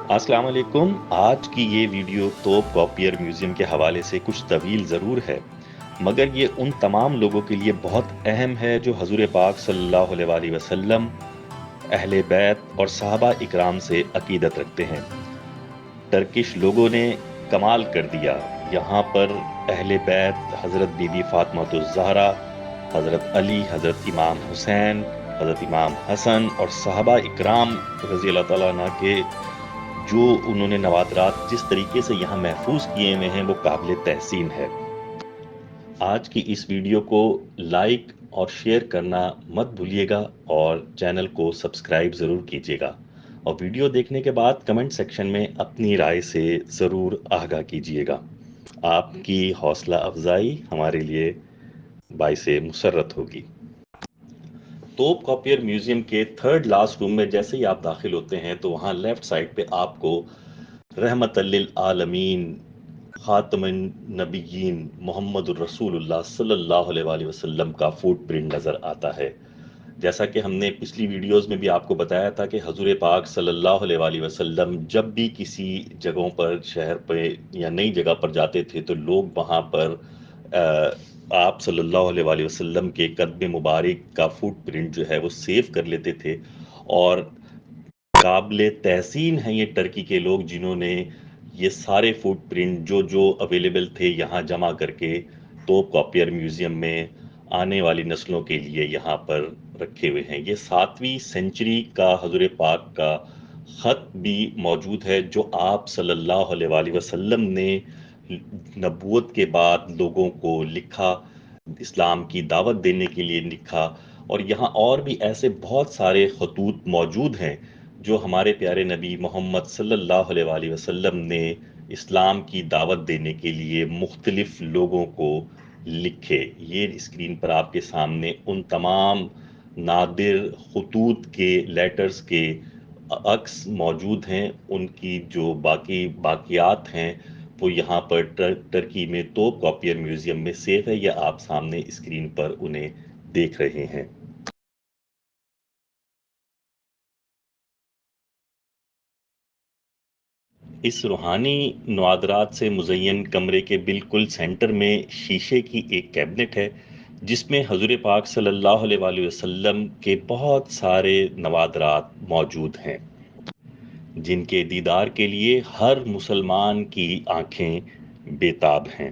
السلام علیکم۔ آج کی یہ ویڈیو توپ کاپیئر میوزیم کے حوالے سے کچھ طویل ضرور ہے، مگر یہ ان تمام لوگوں کے لیے بہت اہم ہے جو حضور پاک صلی اللہ علیہ وسلم، اہل بیت اور صحابہ اکرام سے عقیدت رکھتے ہیں۔ ٹرکش لوگوں نے کمال کر دیا۔ یہاں پر اہل بیت حضرت بی بی فاطمہ الزہرا، حضرت علی، حضرت امام حسین، حضرت امام حسن اور صحابہ اکرام رضی اللہ تعالیٰ عنہ کے جو انہوں نے نوادرات جس طریقے سے یہاں محفوظ کیے ہوئے ہیں وہ قابل تحسین ہے۔ آج کی اس ویڈیو کو لائک اور شیئر کرنا مت بھولیے گا اور چینل کو سبسکرائب ضرور کیجیے گا، اور ویڈیو دیکھنے کے بعد کمنٹ سیکشن میں اپنی رائے سے ضرور آگاہ کیجیے گا۔ آپ کی حوصلہ افزائی ہمارے لیے باعث مسرت ہوگی۔ توپ کاپیئر میوزیم کے تھرڈ لاسٹ روم میں جیسے ہی آپ داخل ہوتے ہیں تو وہاں لیفٹ سائڈ پہ آپ کو رحمت للعالمین خاتم النبیین محمد الرسول اللہ صلی اللہ علیہ وسلم کا فوٹ پرنٹ نظر آتا ہے۔ جیسا کہ ہم نے پچھلی ویڈیوز میں بھی آپ کو بتایا تھا کہ حضور پاک صلی اللہ علیہ وسلم جب بھی کسی جگہوں پر، شہر پہ یا نئی جگہ پر جاتے تھے تو لوگ وہاں پر آپ صلی اللہ علیہ وسلم کے قدم مبارک کا فوٹ پرنٹ جو ہے وہ سیو کر لیتے تھے، اور قابل تحسین ہیں یہ ٹرکی کے لوگ جنہوں نے یہ سارے فوٹ پرنٹ جو اویلیبل تھے یہاں جمع کر کے توپ کاپیئر میوزیم میں آنے والی نسلوں کے لیے یہاں پر رکھے ہوئے ہیں۔ یہ 7ویں سینچری کا حضور پاک کا خط بھی موجود ہے جو آپ صلی اللہ علیہ وسلم نے نبوت کے بعد لوگوں کو لکھا، اسلام کی دعوت دینے کے لیے لکھا۔ اور یہاں اور بھی ایسے بہت سارے خطوط موجود ہیں جو ہمارے پیارے نبی محمد صلی اللہ علیہ وسلم نے اسلام کی دعوت دینے کے لیے مختلف لوگوں کو لکھے۔ یہ اسکرین پر آپ کے سامنے ان تمام نادر خطوط کے لیٹرز کے عکس موجود ہیں۔ ان کی جو باقیات ہیں وہ یہاں پر ٹرکی میں توپ کاپیئر میوزیم میں سیو ہے، یا آپ سامنے اسکرین پر انہیں دیکھ رہے ہیں۔ اس روحانی نوادرات سے مزین کمرے کے بالکل سینٹر میں شیشے کی ایک کیبنٹ ہے جس میں حضور پاک صلی اللہ علیہ وسلم کے بہت سارے نوادرات موجود ہیں جن کے دیدار کے لیے ہر مسلمان کی آنکھیں بے تاب ہیں۔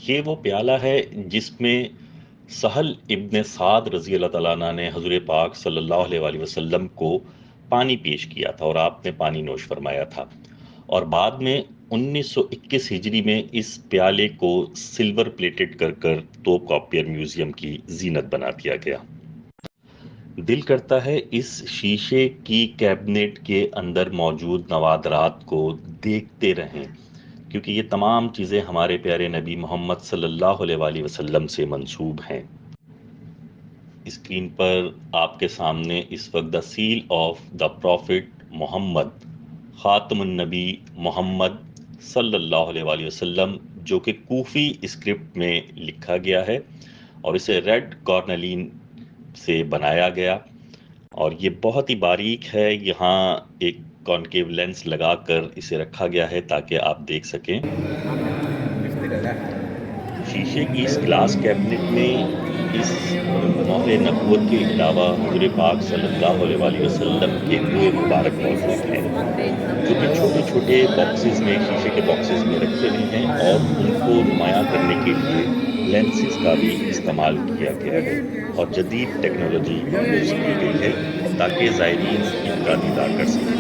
یہ وہ پیالہ ہے جس میں سہل ابن سعد رضی اللہ تعالیٰ عنہ نے حضور پاک صلی اللہ علیہ وسلم کو پانی پیش کیا تھا اور آپ نے پانی نوش فرمایا تھا، اور بعد میں 1921 ہجری میں اس پیالے کو سلور پلیٹڈ کر توپ کاپیئر میوزیم کی زینت بنا دیا گیا۔ دل کرتا ہے اس شیشے کی کیبنٹ کے اندر موجود نوادرات کو دیکھتے رہیں، کیونکہ یہ تمام چیزیں ہمارے پیارے نبی محمد صلی اللہ علیہ وسلم سے منسوب ہیں۔ اسکرین پر آپ کے سامنے اس وقت دا سیل آف دا پروفٹ محمد خاتم النبی محمد صلی اللہ علیہ وسلم، جو کہ کوفی اسکرپٹ میں لکھا گیا ہے اور اسے ریڈ کارنلین سے بنایا گیا، اور یہ بہت ہی باریک ہے۔ یہاں ایک کانکیو لینس لگا کر اسے رکھا گیا ہے تاکہ آپ دیکھ سکیں۔ شیشے کی اس گلاس کیبنٹ میں اس مہر نبوت کے علاوہ حضور پاک صلی اللہ علیہ وسلم کے منہ مبارک موجود ہیں جو کہ چھوٹے چھوٹے باکسز میں، شیشے کے باکسز میں رکھے ہوئے ہیں، اور ان کو نمایاں کرنے کے لیے لینسز کا بھی استعمال کیا گیا ہے اور جدید ٹیکنالوجی یوز کی گئی ہے تاکہ زائرین ان کا دیدار کر سکیں۔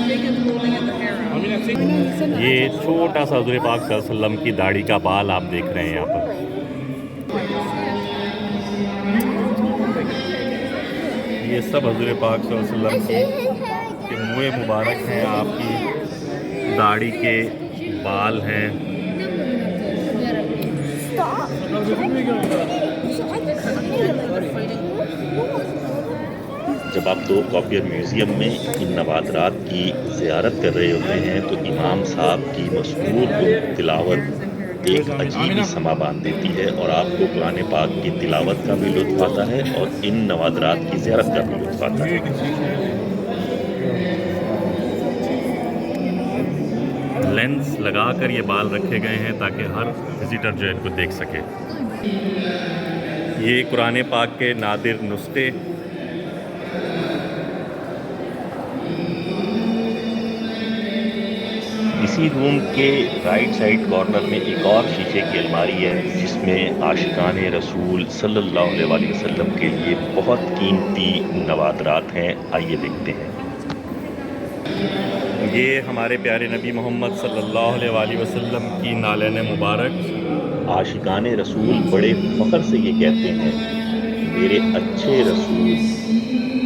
یہ چھوٹا سا حضور پاک صلی اللہ علیہ وسلم کی داڑھی کا بال آپ دیکھ رہے ہیں یہاں پر۔ یہ سب حضور پاک صلی اللہ علیہ وسلم کے منہ مبارک ہیں، آپ کی داڑھی کے بال ہیں۔ جب آپ توپ کاپیر میوزیم میں ان نوادرات کی زیارت کر رہے ہوتے ہیں تو امام صاحب کی مسحور کن تلاوت ایک عجیب ہی سما باندھ دیتی ہے، اور آپ کو قرآن پاک کی تلاوت کا بھی لطف آتا ہے اور ان نوادرات کی زیارت کا بھی لطف آتا ہے۔ لینس لگا کر یہ بال رکھے گئے ہیں تاکہ ہر وزیٹر جو ہے ان کو دیکھ سکے۔ یہ قرآن پاک کے نادر نسخے، اسی روم کے رائٹ سائڈ کارنر میں ایک اور شیشے کی الماری ہے جس میں عاشقان رسول صلی اللہ علیہ وآلہ وسلم کے لیے بہت قیمتی نوادرات ہیں، آئیے دیکھتے ہیں۔ یہ ہمارے پیارے نبی محمد صلی اللہ علیہ وآلہ وسلم کی نالین مبارک۔ عاشقان رسول بڑے فخر سے یہ کہتے ہیں، میرے اچھے رسول،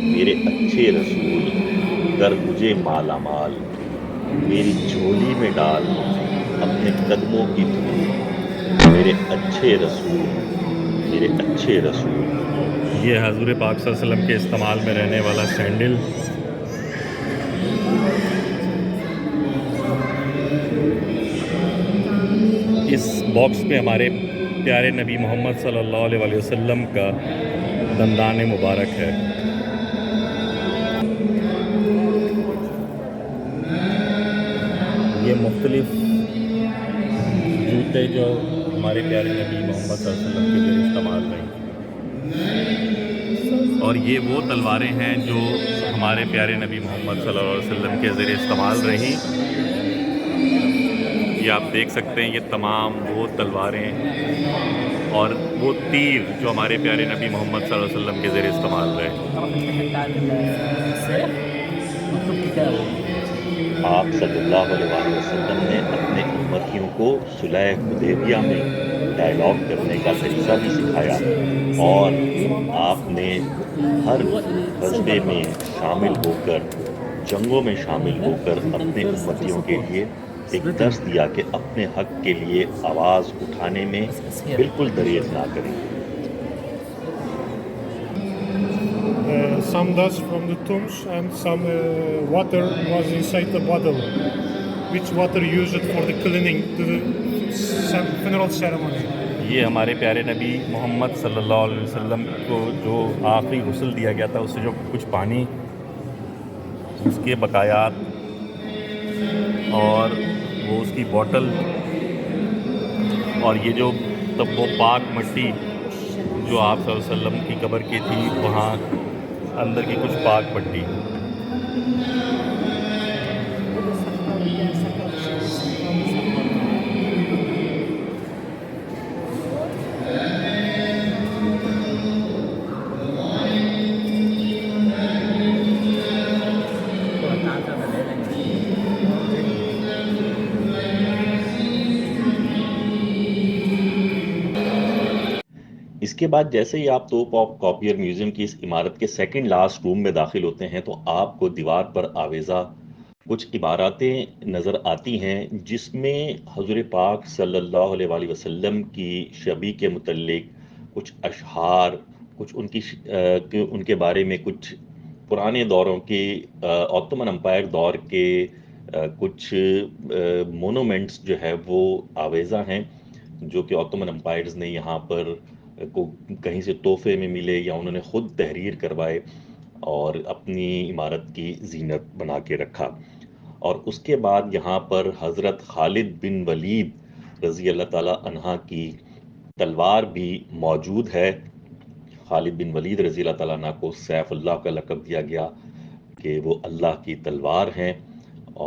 میرے اچھے رسول، کر مجھے مالا مال، میری جھولی میں ڈال اپنے قدموں کی دھول، میرے اچھے رسول، میرے اچھے رسول۔ یہ حضور پاک صلی اللہ علیہ وسلم کے استعمال میں رہنے والا سینڈل۔ اس باکس پہ ہمارے پیارے نبی محمد صلی اللہ علیہ وآلہ وسلم کا دندان مبارک ہے۔ یہ مختلف جوتے جو ہمارے پیارے نبی محمد صلی اللہ علیہ وسلم کے ذریعے استعمال رہی، اور یہ وہ تلواریں ہیں جو ہمارے پیارے نبی محمد صلی اللہ علیہ وسلم کے ذریعے استعمال رہی۔ یہ آپ دیکھ سکتے ہیں، یہ تمام وہ تلواریں اور وہ تیر جو ہمارے پیارے نبی محمد صلی اللہ علیہ وسلم کے ذریعے استعمال رہے۔ آپ صلی اللہ علیہ وآلہ وسلم نے اپنے امتیوں کو صلح حدیبیہ میں ڈائلاگ کرنے کا طریقہ بھی سکھایا، اور آپ نے ہر غزوے میں شامل ہو کر، جنگوں میں شامل ہو کر اپنے امتیوں کے لیے ایک درس دیا کہ اپنے حق کے لیے آواز اٹھانے میں بالکل دریغ نہ کریں۔ Some dust from the tombs and some water was inside the bottle, which water used for the cleaning to the funeral ceremony. یہ ہمارے پیارے نبی محمد صلی اللہ علیہ وسلم کو جو آخری غسل دیا گیا تھا، اس سے جو کچھ پانی، اس کے بقایات اور وہ اس کی بوٹل، اور یہ جو تب وہ پاک مٹی جو آپ صلی اللہ علیہ وسلم کی قبر کی تھی، وہاں اندر کی کچھ پاک مٹی۔ اس کے بعد جیسے ہی آپ توپ کاپیر میوزیم کی اس عمارت کے سیکنڈ لاسٹ روم میں داخل ہوتے ہیں تو آپ کو دیوار پر آویزہ کچھ عباراتیں نظر آتی ہیں جس میں حضور پاک صلی اللہ علیہ وآلہ وسلم کی شبی کے متعلق کچھ اشعار، کچھ ان کے بارے میں کچھ پرانے دوروں کے آٹومن امپائر دور کے کچھ مونومنٹس جو ہے وہ آویزہ ہیں، جو کہ آٹومن امپائرز نے یہاں پر کو کہیں سے تحفے میں ملے یا انہوں نے خود تحریر کروائے اور اپنی عمارت کی زینت بنا کے رکھا۔ اور اس کے بعد یہاں پر حضرت خالد بن ولید رضی اللہ تعالیٰ عنہ کی تلوار بھی موجود ہے۔ خالد بن ولید رضی اللہ تعالیٰ عنہ کو سیف اللہ کا لقب دیا گیا کہ وہ اللہ کی تلوار ہیں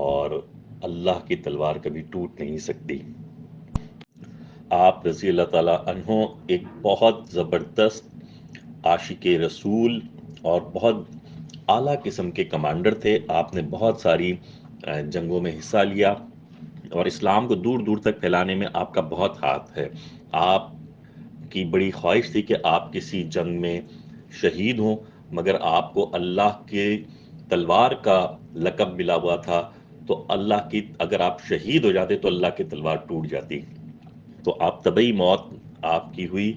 اور اللہ کی تلوار کبھی ٹوٹ نہیں سکتی۔ آپ رضی اللہ تعالیٰ عنہ ایک بہت زبردست عاشق رسول اور بہت اعلیٰ قسم کے کمانڈر تھے۔ آپ نے بہت ساری جنگوں میں حصہ لیا اور اسلام کو دور دور تک پھیلانے میں آپ کا بہت ہاتھ ہے۔ آپ کی بڑی خواہش تھی کہ آپ کسی جنگ میں شہید ہوں، مگر آپ کو اللہ کے تلوار کا لقب ملا ہوا تھا، تو اللہ کی اگر آپ شہید ہو جاتے تو اللہ کی تلوار ٹوٹ جاتی، تو آپ طبعی موت آپ کی ہوئی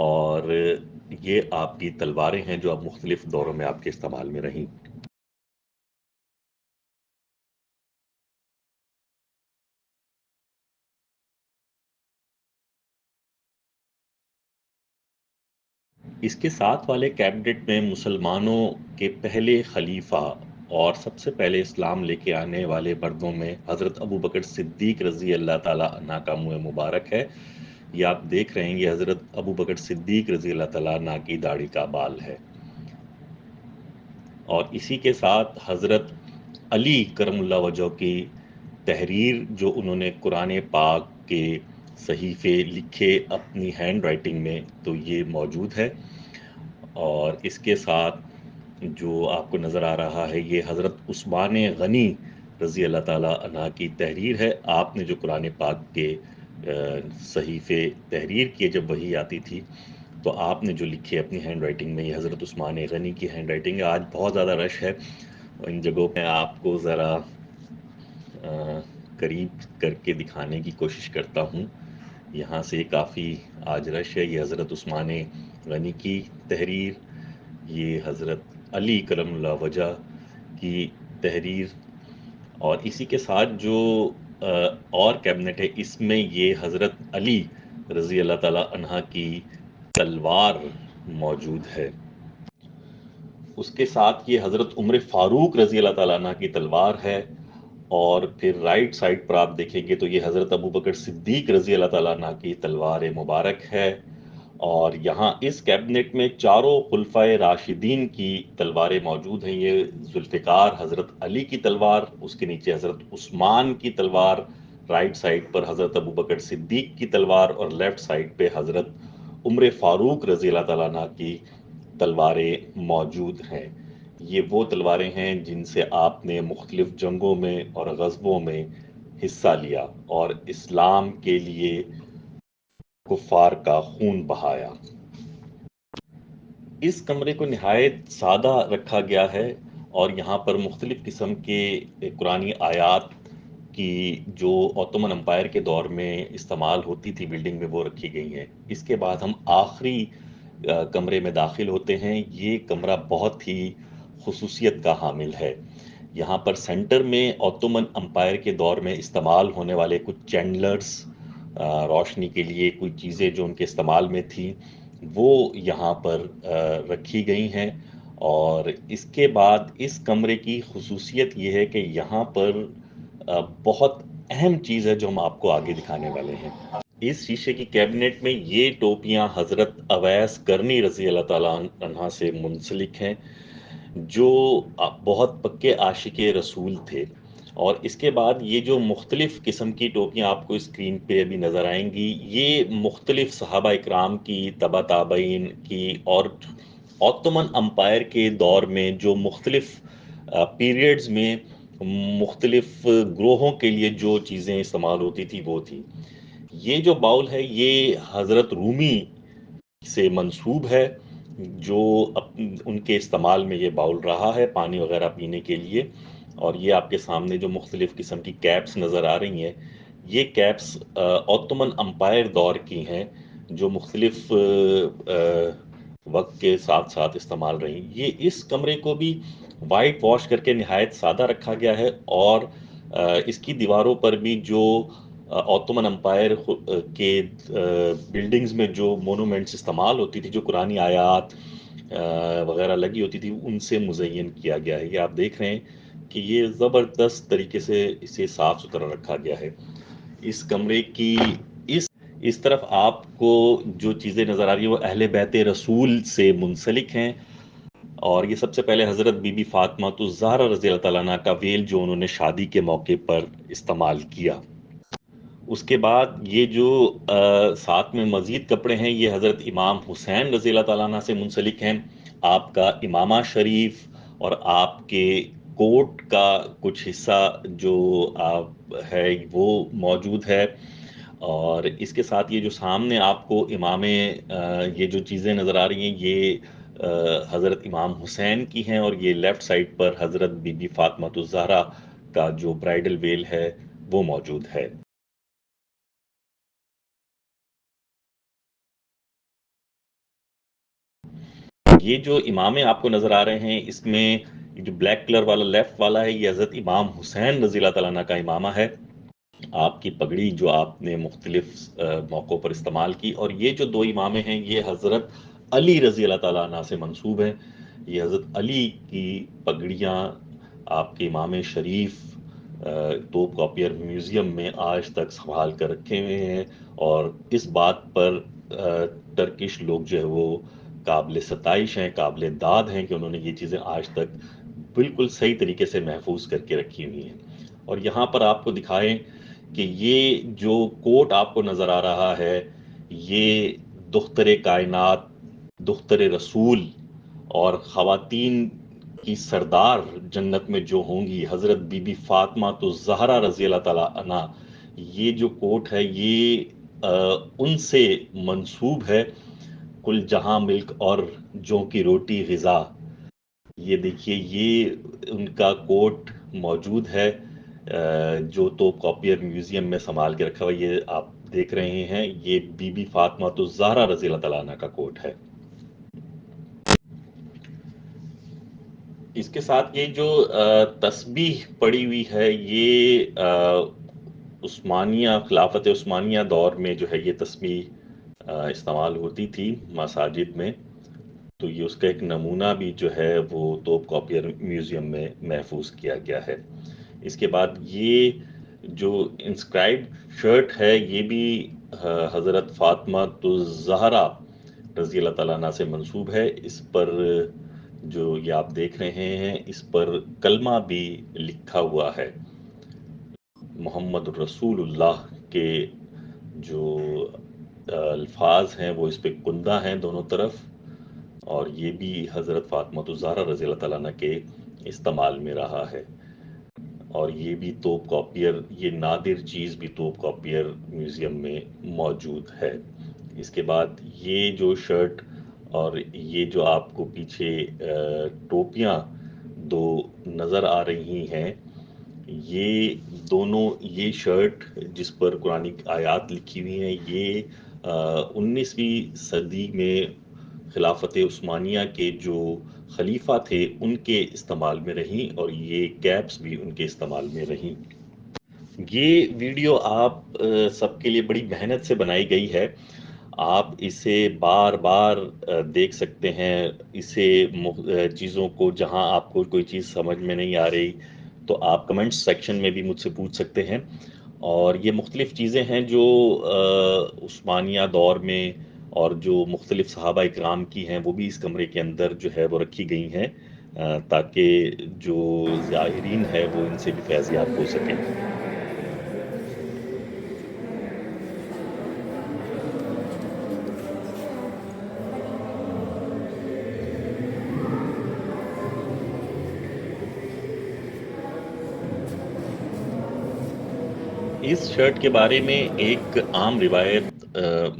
اور یہ آپ کی تلواریں ہیں جو اب مختلف دوروں میں آپ کے استعمال میں رہیں۔ اس کے ساتھ والے کیبنٹ میں مسلمانوں کے پہلے خلیفہ اور سب سے پہلے اسلام لے کے آنے والے مردوں میں حضرت ابو بکر صدیق رضی اللہ تعالیٰ عنہ کا منہ مبارک ہے۔ یہ آپ دیکھ رہے ہیں، یہ حضرت ابو بکر صدیق رضی اللہ تعالیٰ عنہ کی داڑھی کا بال ہے۔ اور اسی کے ساتھ حضرت علی کرم اللہ وجہ کی تحریر، جو انہوں نے قرآن پاک کے صحیفے لکھے اپنی ہینڈ رائٹنگ میں، تو یہ موجود ہے۔ اور اس کے ساتھ جو آپ کو نظر آ رہا ہے، یہ حضرت عثمان غنی رضی اللہ تعالیٰ عنہ کی تحریر ہے۔ آپ نے جو قرآن پاک کے صحیفے تحریر کیے جب وحی آتی تھی، تو آپ نے جو لکھے اپنی ہینڈ رائٹنگ میں، یہ حضرت عثمان غنی کی ہینڈ رائٹنگ ہے۔ آج بہت زیادہ رش ہے ان جگہوں پہ، آپ کو ذرا قریب کر کے دکھانے کی کوشش کرتا ہوں۔ یہاں سے کافی آج رش ہے۔ یہ حضرت عثمان غنی کی تحریر، یہ حضرت علی کرم اللہ وجہ کی تحریر، اور اسی کے ساتھ جو اور کیبنٹ ہے، اس میں یہ حضرت علی رضی اللہ تعالیٰ عنہ کی تلوار موجود ہے۔ اس کے ساتھ یہ حضرت عمر فاروق رضی اللہ تعالیٰ عنہ کی تلوار ہے، اور پھر رائٹ سائڈ پر آپ دیکھیں گے تو یہ حضرت ابو بکر صدیق رضی اللہ تعالیٰ عنہ کی تلوار مبارک ہے۔ اور یہاں اس کیبنٹ میں چاروں خلفائے راشدین کی تلواریں موجود ہیں۔ یہ ذوالفقار حضرت علی کی تلوار، اس کے نیچے حضرت عثمان کی تلوار، رائٹ سائڈ پر حضرت ابو بکر صدیق کی تلوار، اور لیفٹ سائڈ پہ حضرت عمر فاروق رضی اللہ تعالیٰ عنہ کی تلواریں موجود ہیں۔ یہ وہ تلواریں ہیں جن سے آپ نے مختلف جنگوں میں اور غزووں میں حصہ لیا اور اسلام کے لیے کفار کا خون بہایا۔ اس کمرے کو نہایت سادہ رکھا گیا ہے، اور یہاں پر مختلف قسم کے قرآنی آیات کی جو اوٹومن امپائر کے دور میں استعمال ہوتی تھی بلڈنگ میں، وہ رکھی گئی ہیں۔ اس کے بعد ہم آخری کمرے میں داخل ہوتے ہیں۔ یہ کمرہ بہت ہی خصوصیت کا حامل ہے۔ یہاں پر سینٹر میں اوٹومن امپائر کے دور میں استعمال ہونے والے کچھ چینڈلرز، روشنی کے لیے کوئی چیزیں جو ان کے استعمال میں تھیں، وہ یہاں پر رکھی گئی ہیں۔ اور اس کے بعد اس کمرے کی خصوصیت یہ ہے کہ یہاں پر بہت اہم چیز ہے جو ہم آپ کو آگے دکھانے والے ہیں۔ اس شیشے کی کیبنٹ میں یہ ٹوپیاں حضرت اویس کرنی رضی اللہ تعالیٰ عنہ سے منسلک ہیں، جو بہت پکے عاشق رسول تھے۔ اور اس کے بعد یہ جو مختلف قسم کی ٹوپیاں آپ کو اسکرین پہ ابھی نظر آئیں گی، یہ مختلف صحابہ اکرام کی، تبع تابعین کی، اور اوٹومن امپائر کے دور میں جو مختلف پیریڈز میں مختلف گروہوں کے لیے جو چیزیں استعمال ہوتی تھی وہ تھی۔ یہ جو باؤل ہے یہ حضرت رومی سے منسوب ہے، جو ان کے استعمال میں یہ باؤل رہا ہے پانی وغیرہ پینے کے لیے۔ اور یہ آپ کے سامنے جو مختلف قسم کی کیپس نظر آ رہی ہیں، یہ کیپس اوٹومن امپائر دور کی ہیں، جو مختلف وقت کے ساتھ ساتھ استعمال رہی۔ یہ اس کمرے کو بھی وائٹ واش کر کے نہایت سادہ رکھا گیا ہے، اور اس کی دیواروں پر بھی جو اوٹومن امپائر کے بلڈنگز میں جو مونومنٹس استعمال ہوتی تھی، جو قرآنی آیات وغیرہ لگی ہوتی تھی، ان سے مزین کیا گیا ہے۔ یہ آپ دیکھ رہے ہیں کہ یہ زبردست طریقے سے اسے صاف ستھرا رکھا گیا ہے۔ اس کمرے کی اس طرف آپ کو جو چیزیں نظر آ رہی ہیں وہ اہل بیت رسول سے منسلک ہیں، اور یہ سب سے پہلے حضرت بی بی فاطمہ الزہرا رضی اللہ تعالیٰ عنہ کا ویل جو انہوں نے شادی کے موقع پر استعمال کیا۔ اس کے بعد یہ جو ساتھ میں مزید کپڑے ہیں، یہ حضرت امام حسین رضی اللہ تعالیٰ عنہ سے منسلک ہیں۔ آپ کا امامہ شریف اور آپ کے کوٹ کا کچھ حصہ جو ہے وہ موجود ہے۔ اور اس کے ساتھ یہ جو سامنے آپ کو امامے یہ جو چیزیں نظر آ رہی ہیں، یہ حضرت امام حسین کی ہیں، اور یہ لیفٹ سائڈ پر حضرت بی بی فاطمہ الزہرا کا جو برائڈل ویل ہے وہ موجود ہے۔ یہ جو امامے آپ کو نظر آ رہے ہیں، اس میں جو بلیک کلر والا لیفٹ والا ہے، یہ حضرت امام حسین رضی اللہ تعالیٰ عنہ کا امامہ ہے. آپ کی پگڑی جو آپ نے مختلف موقعوں پر استعمال کی، اور یہ جو دو امامے ہیں یہ حضرت علی رضی اللہ تعالیٰ عنہ سے منسوب ہیں. یہ حضرت علی کی پگڑیاں آپ کے امام شریف توپ کاپیئر میوزیم میں آج تک سنبھال کر رکھے ہوئے ہیں، اور اس بات پر ٹرکش لوگ جو ہے وہ قابل ستائش ہیں، قابل داد ہیں کہ انہوں نے یہ چیزیں آج تک بالکل صحیح طریقے سے محفوظ کر کے رکھی ہوئی ہیں. اور یہاں پر آپ کو دکھائیں کہ یہ جو کوٹ آپ کو نظر آ رہا ہے، یہ دختر کائنات، دختر رسول اور خواتین کی سردار جنت میں جو ہوں گی، حضرت بی بی فاطمہ تو زہرا رضی اللہ تعالیٰ عنہ، یہ جو کوٹ ہے یہ ان سے منسوب ہے. کل جہاں ملک اور جو کی روٹی غذا، یہ دیکھیے یہ ان کا کوٹ موجود ہے جو توپ کاپیئر میوزیم میں سنبھال کے رکھا ہوا. یہ آپ دیکھ رہے ہیں، یہ بی بی فاطمہ تو زہرا رضی اللہ تعالیٰ عنہ کا کوٹ ہے. اس کے ساتھ یہ جو تسبیح پڑی ہوئی ہے، یہ عثمانیہ، خلافت عثمانیہ دور میں جو ہے یہ تسبیح استعمال ہوتی تھی مساجد میں. تو یہ اس کا ایک نمونہ بھی جو ہے وہ توپ کاپیئر میوزیم میں محفوظ کیا گیا ہے. اس کے بعد یہ جو انسکرائبڈ شرٹ ہے، یہ بھی حضرت فاطمہ الزہرا رضی اللہ تعالیٰ عنہ سے منسوب ہے. اس پر جو یہ آپ دیکھ رہے ہیں، اس پر کلمہ بھی لکھا ہوا ہے. محمد الرسول اللہ کے جو الفاظ ہیں وہ اس پہ کندہ ہیں دونوں طرف، اور یہ بھی حضرت فاطمہ الزہرا رضی اللہ تعالیٰ عنہ کے استعمال میں رہا ہے. اور یہ بھی توپ کاپیئر، یہ نادر چیز بھی توپ کاپیئر میوزیم میں موجود ہے. اس کے بعد یہ جو شرٹ اور یہ جو آپ کو پیچھے ٹوپیاں دو نظر آ رہی ہیں، یہ دونوں، یہ شرٹ جس پر قرآنی آیات لکھی ہوئی ہیں، یہ 19ویں صدی میں خلافت عثمانیہ کے جو خلیفہ تھے ان کے استعمال میں رہیں، اور یہ کیپس بھی ان کے استعمال میں رہیں. یہ ویڈیو آپ سب کے لیے بڑی محنت سے بنائی گئی ہے. آپ اسے بار بار دیکھ سکتے ہیں. اسے چیزوں کو، جہاں آپ کو کوئی چیز سمجھ میں نہیں آ رہی تو آپ کمنٹ سیکشن میں بھی مجھ سے پوچھ سکتے ہیں. اور یہ مختلف چیزیں ہیں جو عثمانیہ دور میں اور جو مختلف صحابہ اکرام کی ہیں، وہ بھی اس کمرے کے اندر جو ہے وہ رکھی گئی ہیں تاکہ جو زائرین ہے وہ ان سے بھی فیضیاب ہو سکیں. اس شرٹ کے بارے میں ایک عام روایت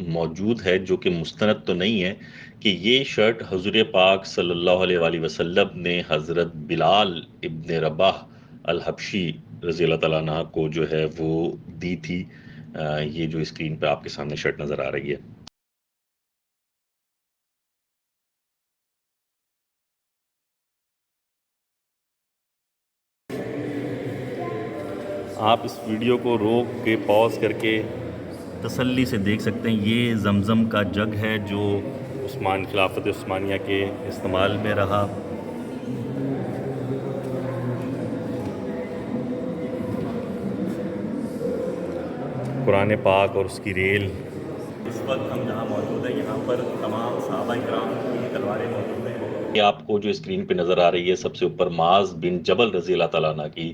موجود ہے جو کہ مستند تو نہیں ہے، کہ یہ شرٹ حضور پاک صلی اللہ علیہ وآلہ وسلم نے حضرت بلال ابن رباح الحبشی رضی اللہ تعالیٰ عنہ کو جو ہے وہ دی تھی. یہ جو اسکرین پہ آپ کے سامنے شرٹ نظر آ رہی ہے. آپ اس ویڈیو کو روک کے پاز کر کے تسلی سے دیکھ سکتے ہیں. یہ زمزم کا جگ ہے جو خلافت عثمانیہ کے استعمال میں رہا. قرآن پاک اور اس کی ریل. اس وقت ہم جہاں موجود ہیں یہاں پر تمام صحابہ کرام کی تلواریں موجود ہیں. یہ آپ کو جو اسکرین پہ نظر آ رہی ہے، سب سے اوپر معاذ بن جبل رضی اللہ تعالیٰ عنہ کی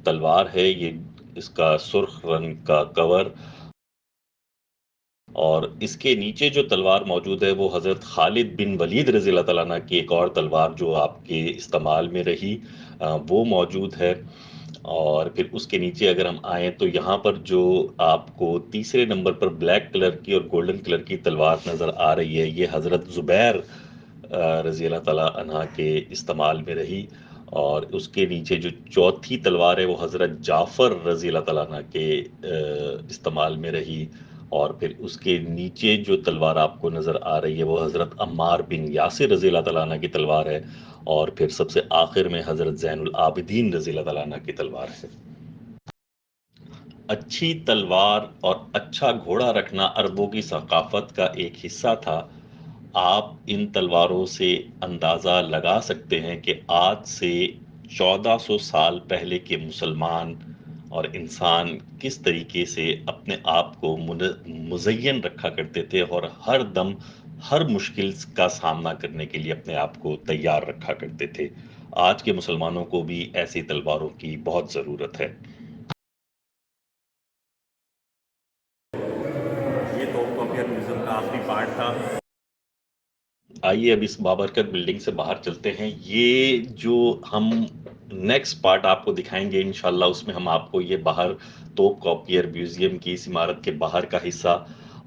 تلوار ہے. یہ اس کا سرخ رنگ کا کور، اور اس کے نیچے جو تلوار موجود ہے وہ حضرت خالد بن ولید رضی اللہ تعالیٰ عنہ کی ایک اور تلوار جو آپ کے استعمال میں رہی وہ موجود ہے. اور پھر اس کے نیچے اگر ہم آئیں تو یہاں پر جو آپ کو تیسرے نمبر پر بلیک کلر کی اور گولڈن کلر کی تلوار نظر آ رہی ہے، یہ حضرت زبیر رضی اللہ تعالیٰ عنہ کے استعمال میں رہی. اور اس کے نیچے جو چوتھی تلوار ہے وہ حضرت جعفر رضی اللہ تعالیٰ عنہ کے استعمال میں رہی. اور پھر اس کے نیچے جو تلوار آپ کو نظر آ رہی ہے وہ حضرت عمار بن یاسر رضی اللہ تعالیٰ عنہ کی تلوار ہے، اور پھر سب سے آخر میں حضرت زین العابدین رضی اللہ تعالیٰ عنہ کی تلوار ہے۔ اچھی تلوار اور اچھا گھوڑا رکھنا عربوں کی ثقافت کا ایک حصہ تھا۔ آپ ان تلواروں سے اندازہ لگا سکتے ہیں کہ آج سے 1400 سال پہلے کے مسلمان اور انسان کس طریقے سے اپنے آپ کو مزین رکھا کرتے تھے، اور ہر دم ہر مشکل کا سامنا کرنے کے لیے اپنے آپ کو تیار رکھا کرتے تھے۔ آج کے مسلمانوں کو بھی ایسی تلواروں کی بہت ضرورت ہے۔ یہ توپ کاپیر میوزیم کا آخری پارٹ تھا۔ آئیے اب اس بابرکت بلڈنگ سے باہر چلتے ہیں۔ یہ جو ہم نیکسٹ پارٹ آپ کو دکھائیں گے انشاءاللہ، اس میں ہم آپ کو یہ باہر توپ کاپیر میوزیم کی اس عمارت کے باہر کا حصہ،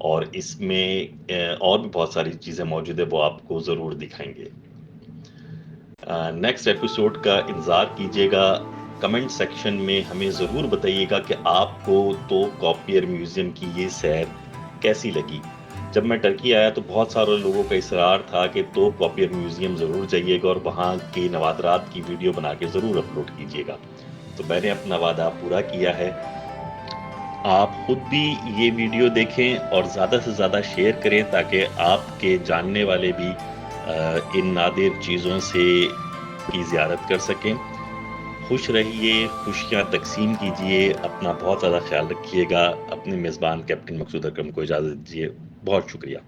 اور اس میں اور بھی بہت ساری چیزیں موجود ہیں، وہ آپ کو ضرور دکھائیں گے۔ نیکسٹ ایپیسوڈ کا انتظار کیجیے گا۔ کمنٹ سیکشن میں ہمیں ضرور بتائیے گا کہ آپ کو توپ کاپیر میوزیم کی یہ سیر کیسی لگی۔ جب میں ٹرکی آیا تو بہت سارے لوگوں کا اصرار تھا کہ توپ کاپیر میوزیم ضرور جائیے گا اور وہاں کے نوادرات کی ویڈیو بنا کے ضرور اپلوڈ کیجیے گا، تو میں نے اپنا وعدہ پورا کیا ہے۔ آپ خود بھی یہ ویڈیو دیکھیں اور زیادہ سے زیادہ شیئر کریں تاکہ آپ کے جاننے والے بھی ان نادر چیزوں سے کی زیارت کر سکیں۔ خوش رہیے، خوشیاں تقسیم کیجیے، اپنا بہت زیادہ خیال رکھیے گا۔ اپنے میزبان کیپٹن مقصود اکرم کو اجازت دیجیے۔ بہت شکریہ۔